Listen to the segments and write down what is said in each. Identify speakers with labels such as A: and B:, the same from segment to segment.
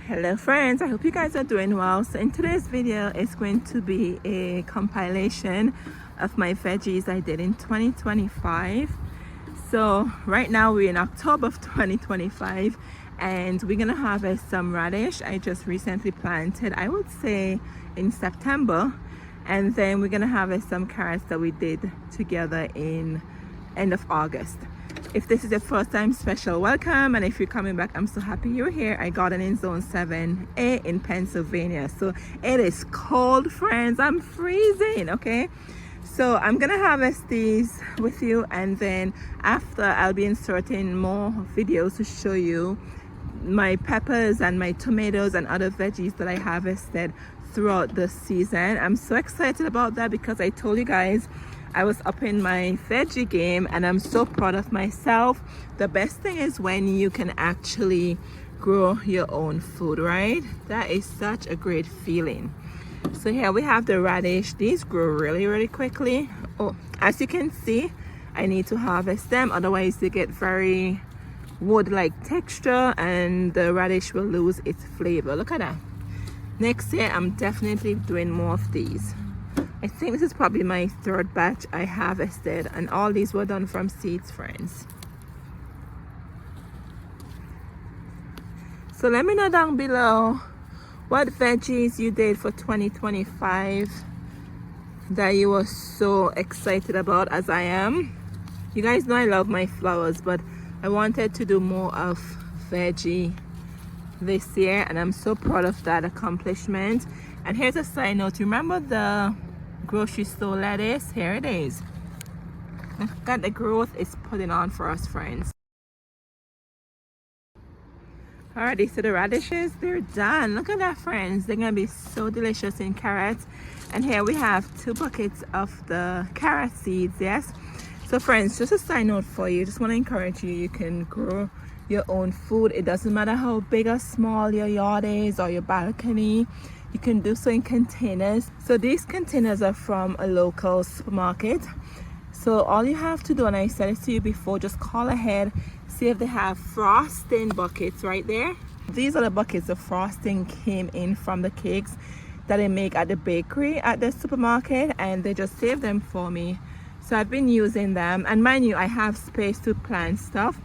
A: Hello friends, I hope you guys are doing well. So in today's video it's going to be a compilation of my veggies I did in 2025. So right now we're in October of 2025 and we're gonna harvest some radish I just recently planted, I would say in September, and then we're gonna harvest some carrots that we did together in end of August. If this is your first time, special welcome, and if you're coming back, I'm so happy you're here. I garden in zone 7A in Pennsylvania, so it is cold friends, I'm freezing. Okay, so I'm gonna harvest these with you, and then after I'll be inserting more videos to show you my peppers and my tomatoes and other veggies that I harvested throughout the season. I'm so excited about that because I told you guys I was up in my veggie game and I'm so proud of myself. The best thing is when you can actually grow your own food, right? That is such a great feeling. So here we have the radish. These grow really quickly. Oh, as you can see, I need to harvest them, otherwise they get very wood-like texture and the radish will lose its flavor. Look at that. Next year I'm definitely doing more of these. I think this is probably my third batch I harvested, and all these were done from seeds, friends. So let me know down below what veggies you did for 2025 that you were so excited about as I am. You guys know I love my flowers, but I wanted to do more of veggie this year and I'm so proud of that accomplishment. And here's a side note, remember the grocery store lettuce? Here it is. Look at the growth it's putting on for us, friends. Alrighty, so the radishes, they're done. Look at that, friends. They're gonna be so delicious in carrots. And here we have 2 buckets of the carrot seeds. Yes, so friends, just a side note for you, just want to encourage you, you can grow your own food. It doesn't matter how big or small your yard is or your balcony. You can do so in containers. So these containers are from a local supermarket. So all you have to do, and I said it to you before, just call ahead, see if they have frosting buckets right there. These are the buckets the frosting came in from the cakes that they make at the bakery at the supermarket, and they just saved them for me. So I've been using them, and mind you, I have space to plant stuff,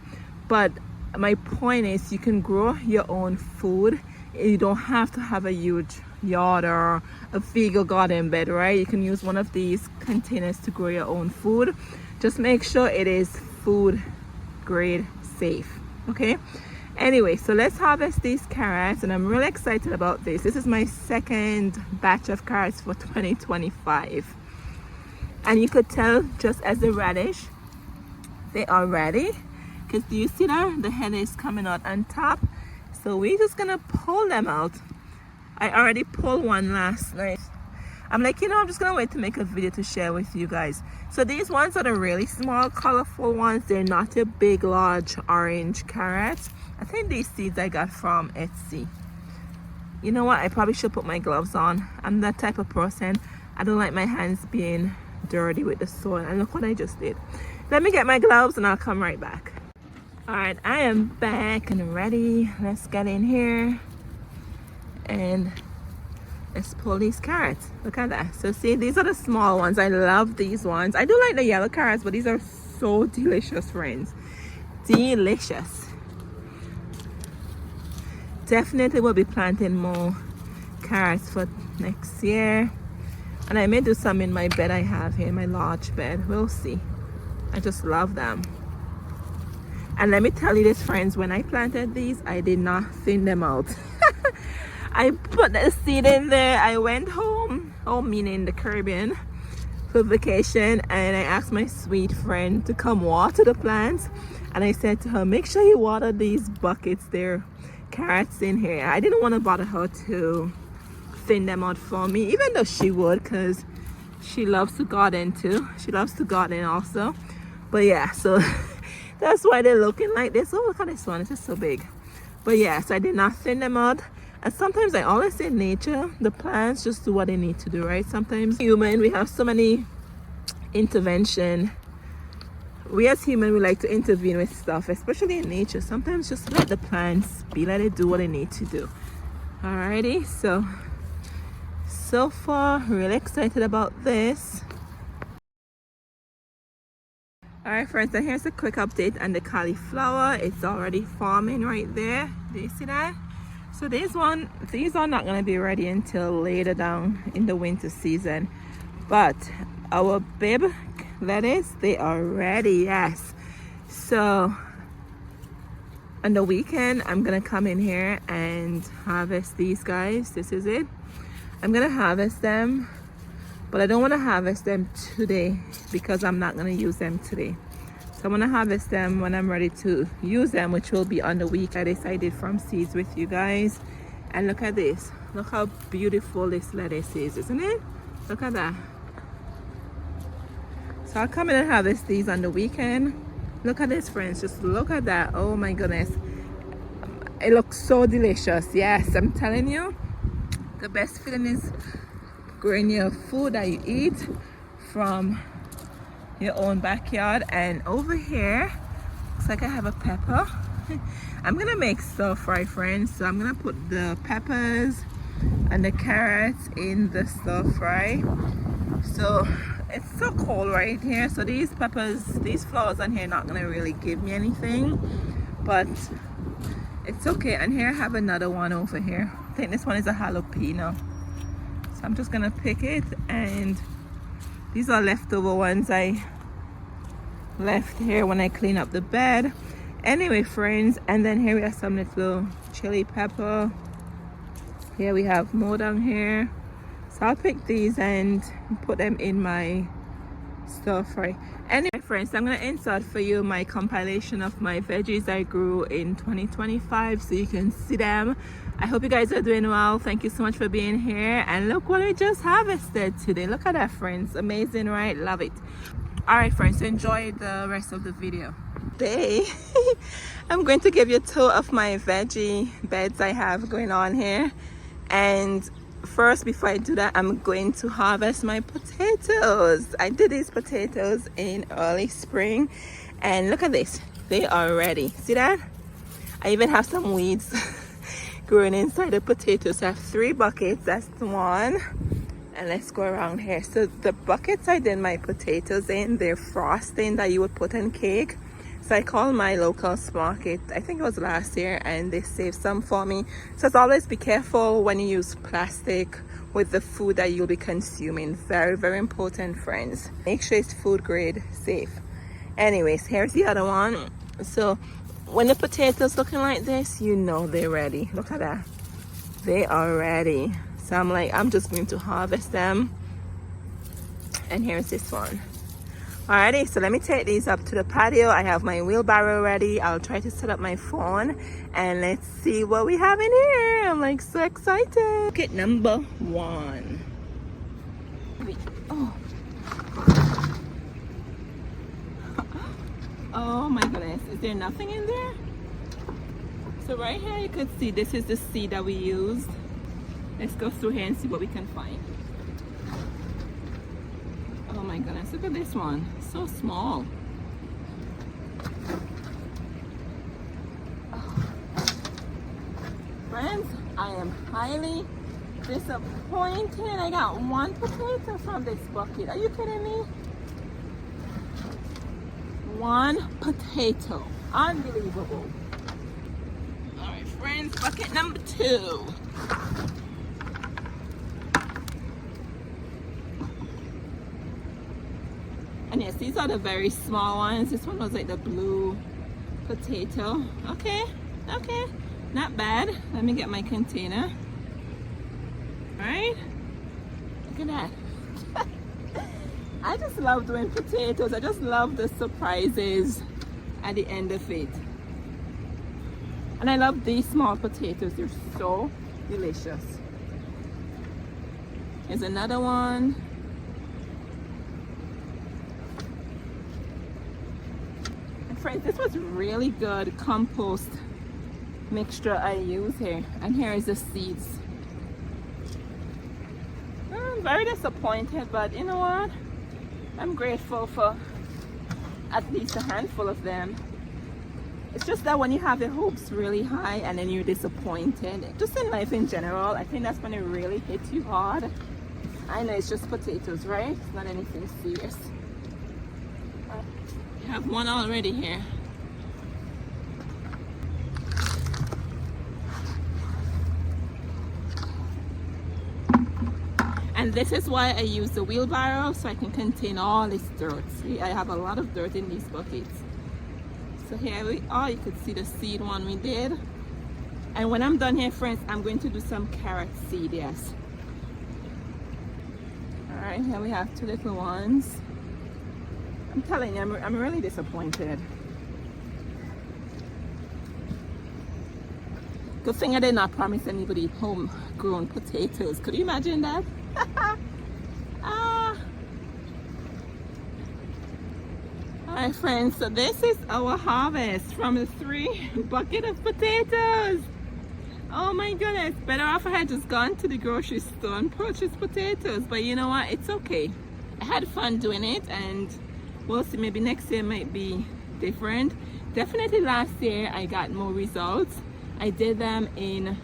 A: but my point is you can grow your own food. You don't have to have a huge yard or a vegan garden bed, right? You can use one of these containers to grow your own food. Just make sure it is food grade safe. Okay, anyway, so let's harvest these carrots, and I'm really excited about this. This is my second batch of carrots for 2025, and you could tell just as the radish, they are ready, because do you see that the head is coming out on top? So we're just gonna pull them out. I already pulled one last night. I'm like, you know, I'm just gonna wait to make a video to share with you guys. So these ones are the really small colorful ones. They're not a big large orange carrots. I think these seeds I got from Etsy. You know what, I probably should put my gloves on. I'm that type of person. I don't like my hands being dirty with the soil, and look what I just did. Let me get my gloves and I'll come right back. All right, I am back and ready. Let's get in here and let's pull these carrots. Look at that. So see, these are the small ones. I love these ones. I do like the yellow carrots, but these are so delicious, friends. Delicious. Definitely will be planting more carrots for next year, and I may do some in my bed I have here, my large bed. We'll see. I just love them. And let me tell you this, friends, when I planted these, I did not thin them out. I put the seed in there. I went home meaning the Caribbean, for vacation, and I asked my sweet friend to come water the plants, and I said to her, make sure you water these buckets. There carrots in here. I didn't want to bother her to thin them out for me, even though she would, because she loves to garden too. She loves to garden also. But yeah, so that's why they're looking like this. Oh, look at this one, it's just so big. But yeah, so I did not thin them out. And sometimes I always say nature, the plants just do what they need to do, right? Sometimes human, we have so many intervention. We as human, we like to intervene with stuff, especially in nature. Sometimes just let the plants be, let it do what it need to do. Alrighty, so far really excited about this. Alright friends, and here's a quick update on the cauliflower. It's already forming right there. Do you see that? So these are not going to be ready until later down in the winter season, but our bib lettuce, they are ready. Yes, so on the weekend I'm gonna come in here and harvest these guys. This is it. I'm gonna harvest them, but I don't want to harvest them today because I'm not going to use them today. So I'm going to harvest them when I'm ready to use them, which will be on the week. I decided from seeds with you guys. And look at this. Look how beautiful this lettuce is, isn't it? Look at that. So I'll come in and harvest these on the weekend. Look at this, friends. Just look at that. Oh my goodness. It looks so delicious. Yes, I'm telling you. The best feeling is growing your food that you eat from your own backyard. And over here looks like I have a pepper. I'm gonna make stir fry, friends, so I'm gonna put the peppers and the carrots in the stir fry. So it's so cold right here, so these flowers on here are not gonna really give me anything, but it's okay. And here I have another one over here. I think this one is a jalapeno. I'm just gonna pick it, and these are leftover ones I left here when I clean up the bed. Anyway friends, and then here we have some little chili pepper. Here we have more down here, so I'll pick these and put them in my stir fry. Anyway friends, I'm gonna insert for you my compilation of my veggies I grew in 2025 so you can see them. I hope you guys are doing well. Thank you so much for being here, and look what I just harvested today. Look at that, friends. Amazing, right? Love it. All right friends, enjoy the rest of the video. Today I'm going to give you a tour of my veggie beds I have going on here. And first, before I do that, I'm going to harvest my potatoes. I did these potatoes in early spring, and look at this. They are ready. See that? I even have some weeds growing inside the potatoes. I have 3 buckets. That's one. And let's go around here. So the buckets I did my potatoes in, they're frosting that you would put in cake. So I called my local market, I think it was last year, and they saved some for me. So as always, be careful when you use plastic with the food that you'll be consuming. Very, very important, friends. Make sure it's food grade safe. Anyways, here's the other one. So when the potatoes looking like this, you know they're ready. Look at that. They are ready. So I'm just going to harvest them. And here's this one. Alrighty, so let me take these up to the patio. I have my wheelbarrow ready. I'll try to set up my phone, and let's see what we have in here. I'm like so excited. Bucket number 1. Oh. Oh my goodness, is there nothing in there? So right here you could see this is the seed that we used. Let's go through here and see what we can find. Oh my goodness, look at this one. So small. Oh. Friends, I am highly disappointed. I got 1 potato from this bucket. Are you kidding me? 1 potato. Unbelievable. Alright friends, bucket number 2. And yes, these are the very small ones. This one was like the blue potato. Okay, not bad. Let me get my container. All right, look at that. I just love doing potatoes. I just love the surprises at the end of it. And I love these small potatoes. They're so delicious. Here's another one. Friends, this was really good compost mixture I use here, and here is the seeds. I'm very disappointed, but you know what, I'm grateful for at least a handful of them. It's just that when you have the hopes really high and then you're disappointed, just in life in general, I think that's when it really hits you hard. I know it's just potatoes, right? It's not anything serious. We have one already here. And this is why I use the wheelbarrow, so I can contain all this dirt. See, I have a lot of dirt in these buckets. So here we are, you could see the seed one we did. And when I'm done here, friends, I'm going to do some carrot seed, yes. All right, here we have 2 little ones. I'm telling you, I'm really disappointed. Good thing I did not promise anybody homegrown potatoes. Could you imagine that? Alright friends, so this is our harvest from the 3 bucket of potatoes. Oh my goodness, better off I had just gone to the grocery store and purchased potatoes, but you know what, it's okay. I had fun doing it, and we'll see, maybe next year might be different. Definitely last year I got more results. I did them in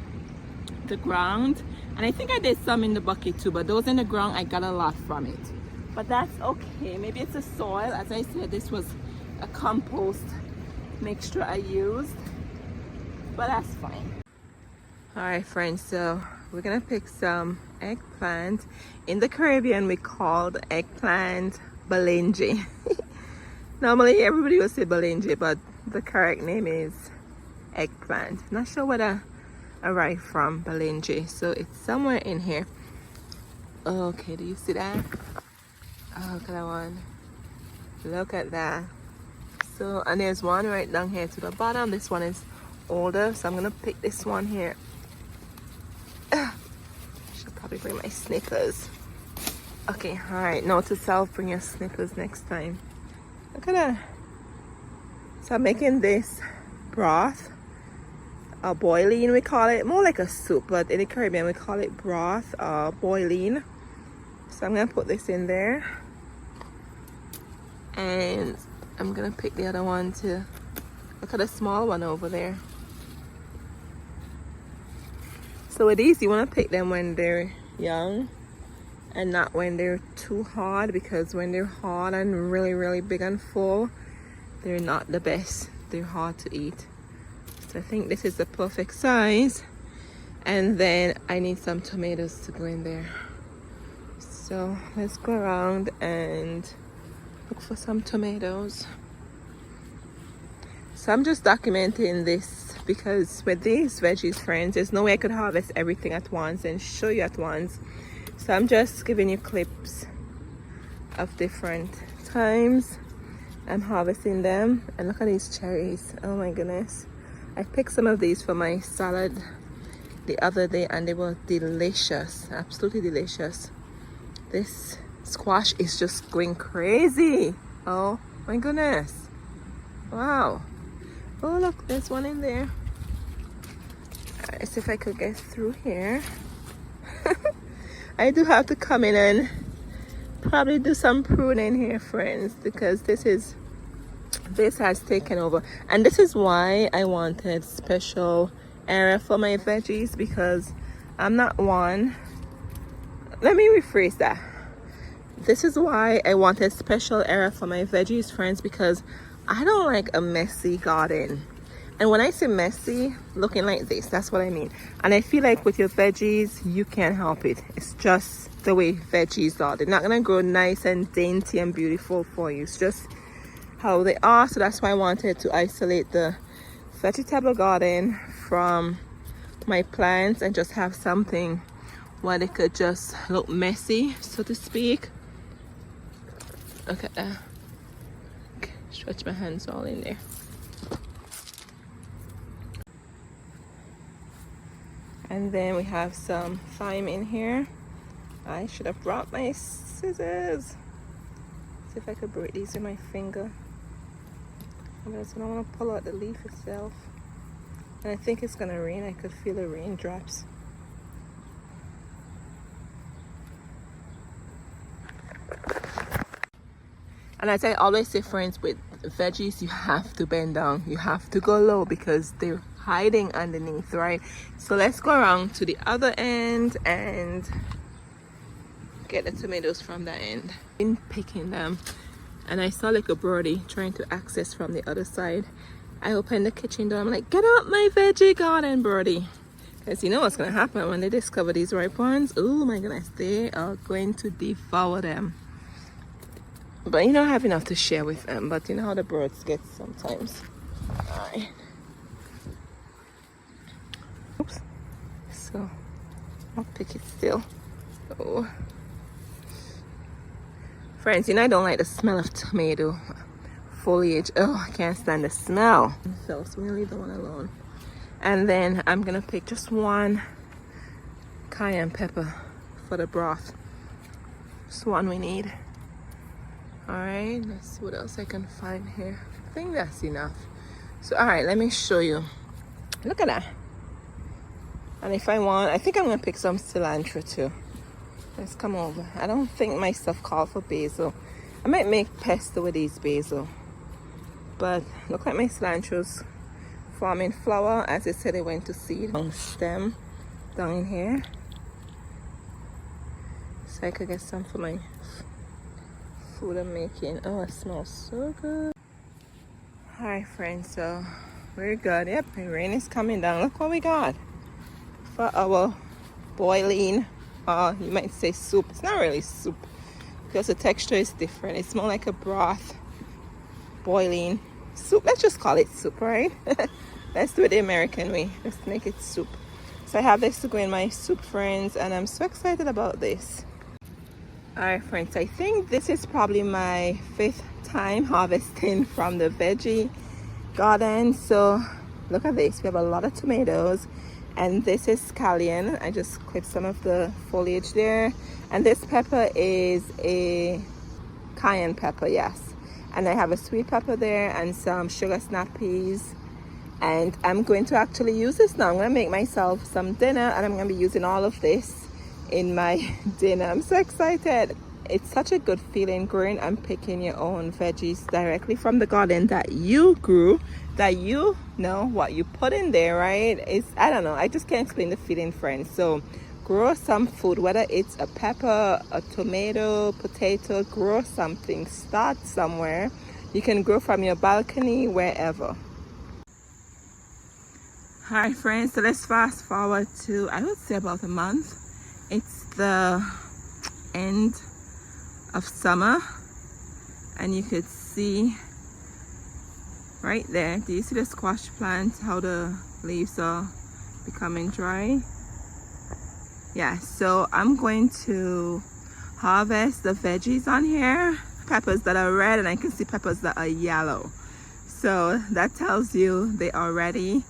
A: the ground, and I think I did some in the bucket too, but those in the ground I got a lot from it. But that's okay. Maybe it's the soil. As I said, this was a compost mixture I used, but that's fine. All right friends, so we're gonna pick some eggplant. In the Caribbean we call the eggplant balenji. Normally everybody will say balenji, but the correct name is eggplant. Not sure where I arrived from, balenji, so it's somewhere in here. Okay, do you see that? Oh, look at that one. Look at that. So, and there's one right down here to the bottom. This one is older, so I'm gonna pick this one here. Should probably bring my snippers. Okay, all right, note to self, bring your snippers next time. Look at that. So I'm making this broth, a boiling we call it, more like a soup, but in the Caribbean we call it broth, boiling. So I'm gonna put this in there, and I'm gonna pick the other one too. Look at the small one over there. So with these, you want to pick them when they're young and not when they're too hard, because when they're hard and really big and full, they're not the best. They're hard to eat. So I think this is the perfect size. And then I need some tomatoes to go in there. So let's go around and look for some tomatoes. So I'm just documenting this because with these veggies, friends, there's no way I could harvest everything at once and show you at once. So I'm just giving you clips of different times I'm harvesting them. And look at these cherries. Oh my goodness. I picked some of these for my salad the other day and they were delicious, absolutely delicious. This squash is just going crazy. Oh my goodness. Wow. Oh look, there's one in there. Alright, see if I could get through here. I do have to come in and probably do some pruning here, friends, because this has taken over. And this is why I wanted special area for my veggies, because I'm not one. Let me rephrase that. This is why I wanted special area for my veggies, friends, because I don't like a messy garden. And when I say messy, looking like this, that's what I mean. And I feel like with your veggies, you can't help it. It's just the way veggies are. They're not gonna grow nice and dainty and beautiful for you. It's just how they are. So that's why I wanted to isolate the vegetable garden from my plants and just have something where they could just look messy, so to speak. Look at that. Okay, stretch my hands all in there. And then we have some thyme in here. I should have brought my scissors. See if I could break these with my finger. I just don't want to pull out the leaf itself. And I think it's gonna rain. I could feel the raindrops. And as I always say, friends, with veggies, you have to bend down, you have to go low because they're hiding underneath, right? So let's go around to the other end and get the tomatoes from that end. In picking them, and I saw like a birdie trying to access from the other side. I opened the kitchen door. I'm like, get out my veggie garden, birdie. Because you know what's going to happen when they discover these ripe ones? Oh my goodness, they are going to devour them. But you know, I have enough to share with them. But you know how the birds get sometimes. Alright. Oops. So, I'll pick it still. Oh. Friends, you know I don't like the smell of tomato foliage. Oh, I can't stand the smell. So we'll leave the one alone. And then I'm gonna pick just one cayenne pepper for the broth. Just one we need. Alright, let's see what else I can find here. I think that's enough. So alright, let me show you. Look at that. And if I want, I think I'm gonna pick some cilantro too. Let's come over. I don't think my stuff called for basil. I might make pesto with these basil. But look like my cilantro's forming flower. As I said, it went to seed on stem down in here. So I could get some for my food I'm making. Oh, it smells so good. Hi friends, so we're good. Yep, the rain is coming down. Look what we got for our boiling, you might say soup. It's not really soup because the texture is different. It's more like a broth boiling soup. Let's just call it soup, right? Let's do it the American way. Let's make it soup. So I have this to go in my soup, friends, and I'm so excited about this. Alright friends, I think this is probably my 5th time harvesting from the veggie garden. So look at this, we have a lot of tomatoes, and this is scallion. I just clipped some of the foliage there, and this pepper is a cayenne pepper, yes. And I have a sweet pepper there and some sugar snap peas, and I'm going to actually use this now. I'm going to make myself some dinner, and I'm going to be using all of this in my dinner. I'm so excited. It's such a good feeling growing and picking your own veggies directly from the garden that you grew, that you know what you put in there, right? It's, I don't know, I just can't explain the feeling, friends. So grow some food, whether it's a pepper, a tomato, potato, grow something. Start somewhere. You can grow from your balcony, wherever. Hi friends, so let's fast forward to, I would say, about a month. It's the end of summer, and you could see right there, do you see the squash plant, how the leaves are becoming dry? Yeah, so I'm going to harvest the veggies on here, peppers that are red, and I can see peppers that are yellow. So that tells you they are ready,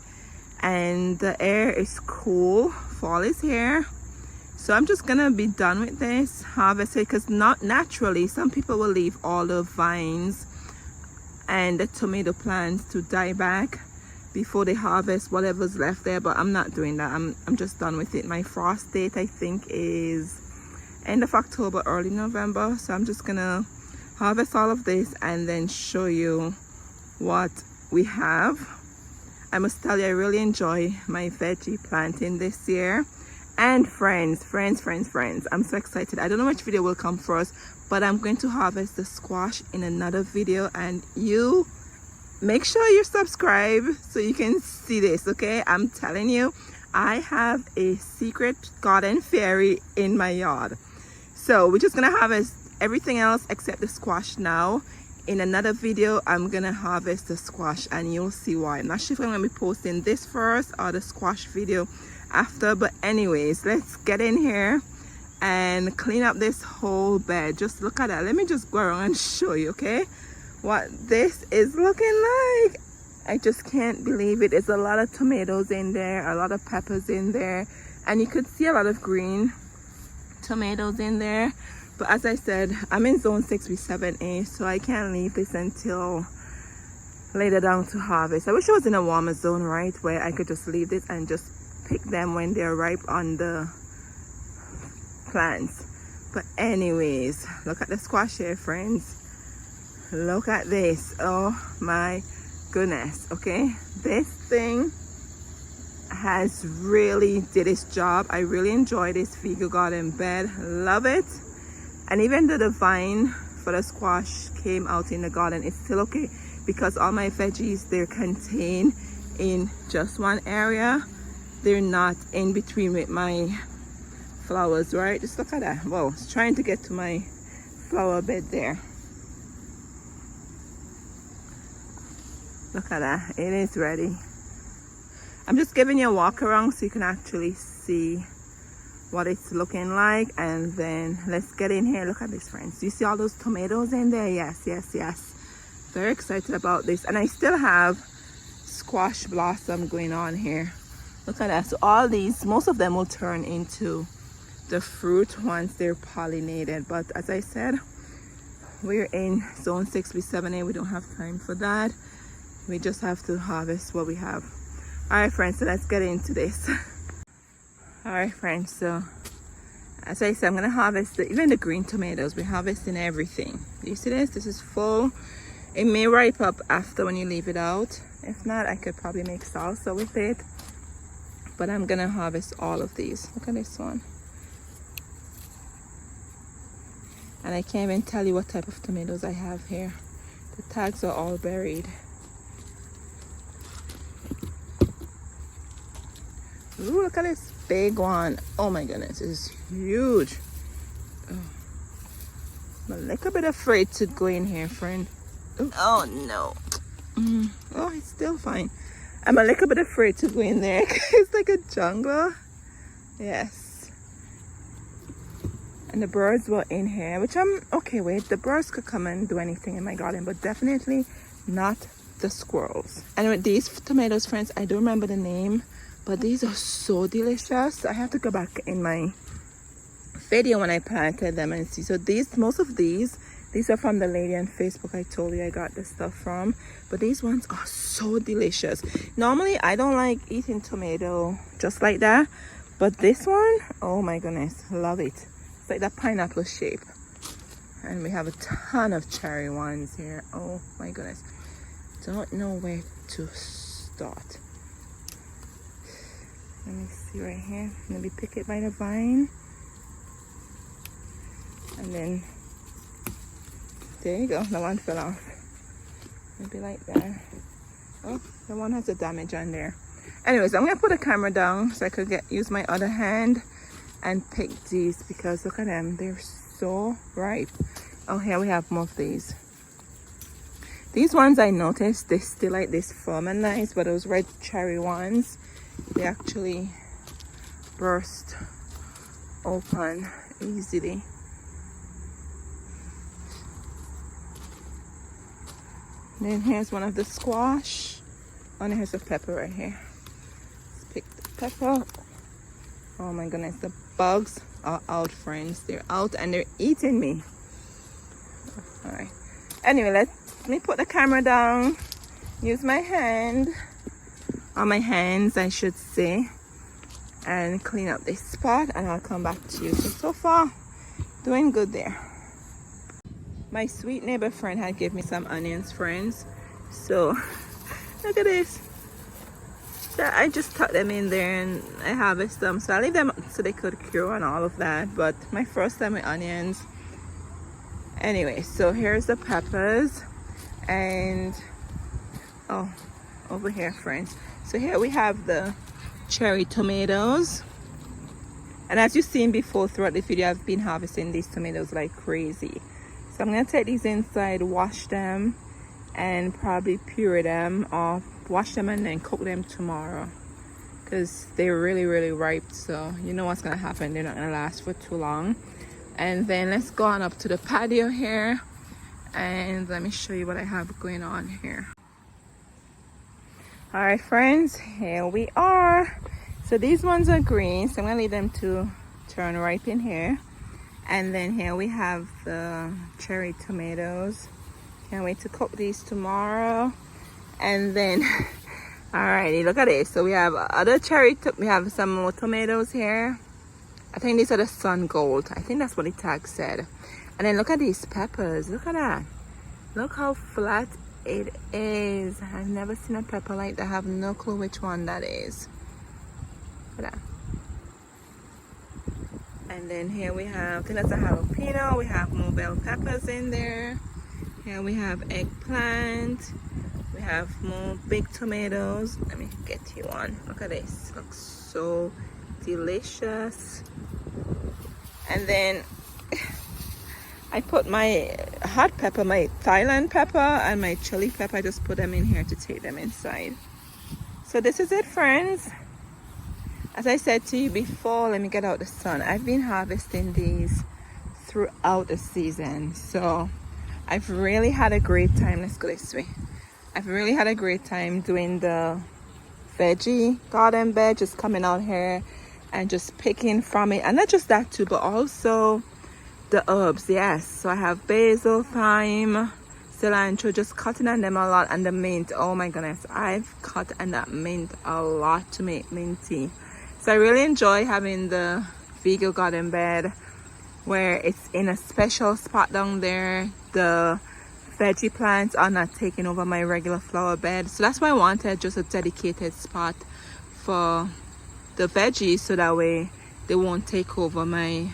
A: and the air is cool, fall is here. So I'm just gonna be done with this, harvest it, because not naturally some people will leave all the vines and the tomato plants to die back before they harvest whatever's left there, but I'm not doing that. I'm just done with it. My frost date, I think, is end of October, early November. So I'm just gonna harvest all of this and then show you what we have. I must tell you, I really enjoy my veggie planting this year. And friends, I'm so excited. I don't know which video will come first, but I'm going to harvest the squash in another video, and you make sure you subscribe so you can see this, okay? I'm telling you, I have a secret garden fairy in my yard. So we're just gonna harvest everything else except the squash now. In another video, I'm gonna harvest the squash, and you'll see why. I'm not sure if I'm gonna be posting this first or the squash video after, but anyways, let's get in here and clean up this whole bed. Just look at that. Let me just go around and show you, okay, what this is looking like. I just can't believe it. There's a lot of tomatoes in there, a lot of peppers in there, and you could see a lot of green tomatoes in there. But as I said, I'm in zone 6B7A, so I can't leave this until later down to harvest. I wish I was in a warmer zone, right, where I could just leave this and just pick them when they're ripe on the plants. But anyways, look at the squash here, friends. look at this. Oh my goodness. Okay, this thing has really did its job. I really enjoy this vegan garden bed, love it. And even though the vine for the squash came out in the garden, it's still okay because all my veggies, they're contained in just one area. They're not in between with my flowers, right? Just look at that. Whoa, it's trying to get to my flower bed there. Look at that, it is ready. I'm just giving you a walk around so you can actually see what it's looking like. And then let's get in here. Look at this, friends. Do you see all those tomatoes in there? Yes, yes, yes. Very excited about this. And I still have squash blossom going on here. Look at that. So all these, most of them will turn into the fruit once they're pollinated. But as I said, we're in zone 6B7A. We don't have time for that. We just have to harvest what we have. All right, friends, so let's get into this. All right, friends, so as I said, I'm gonna harvest even the green tomatoes. We're harvesting everything. You see this? This is full. It may ripe up after when you leave it out. If not, I could probably make salsa with it. But I'm gonna harvest all of these. Look at this one. And I can't even tell you what type of tomatoes I have here. The tags are all buried. Ooh, look at this big one. Oh my goodness, it's huge. Oh. I'm a little bit afraid to go in here, friend. Ooh. Oh no. Oh, it's still fine. I'm a little bit afraid to go in there. It's like a jungle. Yes. And the birds were in here, which I'm okay with. The birds could come and do anything in my garden, but definitely not the squirrels. And with these tomatoes, friends, I don't remember the name, but these are so delicious. I have to go back in my video when I planted them and see. So these, most of these are from the lady on Facebook I told you I got the stuff from. But these ones are so delicious. Normally I don't like eating tomato just like that, but this one, oh my goodness, love it. It's like that pineapple shape. And we have a ton of cherry ones here. Oh my goodness, don't know where to start. Let me see right here. Let me pick it by the vine. And then, there you go. The one fell off. Maybe like that. Oh, the one has a damage on there. Anyways, I'm going to put the camera down so I could use my other hand and pick these because look at them. They're so ripe. Oh, here we have more of these. These ones I noticed, they still like this firm and nice, but those red cherry ones, they actually burst open easily. Then here's one of the squash. Oh, and here's a pepper right here. Let's pick the pepper. Oh my goodness, the bugs are out, friends. They're out and they're eating me. All right. Anyway, let me put the camera down. Use my hand. On my hands, I should say, and clean up this spot, and I'll come back to you. So far, doing good there. My sweet neighbor friend had given me some onions, friends. So look at this. So I just tuck them in there and I harvest them. So I leave them so they could cure and all of that. But my first time with onions. Anyway, so here's the peppers, and oh, over here, friends. So here we have the cherry tomatoes. And as you've seen before throughout the video, I've been harvesting these tomatoes like crazy. So I'm going to take these inside, wash them, and probably puree them, or wash them and then cook them tomorrow. Because they're really, really ripe. So you know what's going to happen. They're not going to last for too long. And then let's go on up to the patio here. And let me show you what I have going on here. All right, friends, here we are. So these ones are green, so I'm gonna leave them to turn ripe in here. And then here we have the cherry tomatoes. Can't wait to cook these tomorrow. And then alrighty, look at this. So we have other we have some more tomatoes here. I think these are the sun gold. I think that's what the tag said. And then look at these peppers. Look at that. Look how flat it is. I've never seen a pepper like that. I have no clue which one that is. Look at that. And then here we have, I think that's a jalapeno. We have more bell peppers in there. Here we have eggplant. We have more big tomatoes. Let me get you one. Look at this. Looks so delicious. And then I put my hot pepper, my Thailand pepper, and my chili pepper. I just put them in here to take them inside. So this is it, friends. As I said to you before, let me get out the sun. I've been harvesting these throughout the season. So I've really had a great time. Let's go this way. I've really had a great time doing the veggie garden bed, just coming out here and just picking from it. And not just that too, but also the herbs. Yes, so I have basil, thyme, cilantro, just cutting on them a lot. And the mint, oh my goodness, I've cut on that mint a lot to make mint tea. So I really enjoy having the vegan garden bed where it's in a special spot down there. The veggie plants are not taking over my regular flower bed. So that's why I wanted just a dedicated spot for the veggies, so that way they won't take over my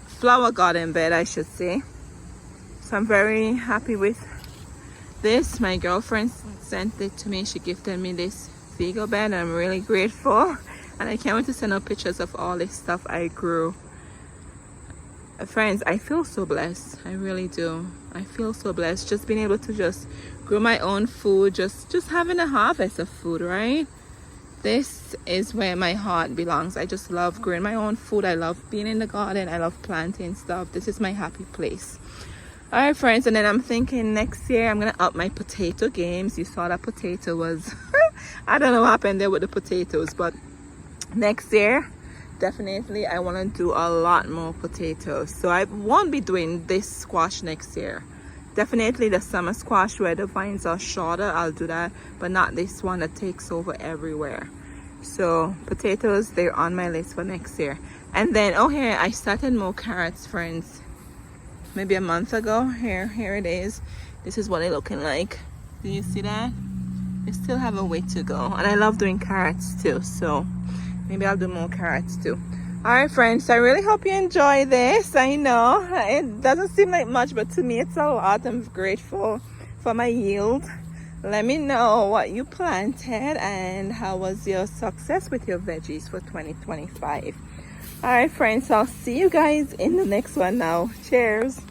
A: flower garden bed, I should say. So I'm very happy with this. My girlfriend sent it to me. She gifted me this vegan bed. I'm really grateful, and I can't wait to send out pictures of all this stuff I grew. Friends, I feel so blessed. I really do. I feel so blessed just being able to just grow my own food, just having a harvest of food, right? This is where my heart belongs. I just love growing my own food. I love being in the garden. I love planting stuff. This is my happy place. All right, friends, and then I'm thinking next year I'm gonna up my potato games. You saw that potato was I don't know what happened there with the potatoes, but next year definitely I want to do a lot more potatoes. So I won't be doing this squash next year. Definitely the summer squash where the vines are shorter, I'll do that, but not this one that takes over everywhere. So potatoes, they're on my list for next year. And then oh, here I started more carrots, friends, maybe a month ago. Here it is. This is what they're looking like. Do you see that? They still have a way to go, and I love doing carrots too, so maybe I'll do more carrots too. All right, friends, I really hope you enjoy this. I know it doesn't seem like much, but to me it's a lot. I'm grateful for my yield. Let me know what you planted and how was your success with your veggies for 2025. All right, friends, I'll see you guys in the next one now. Cheers.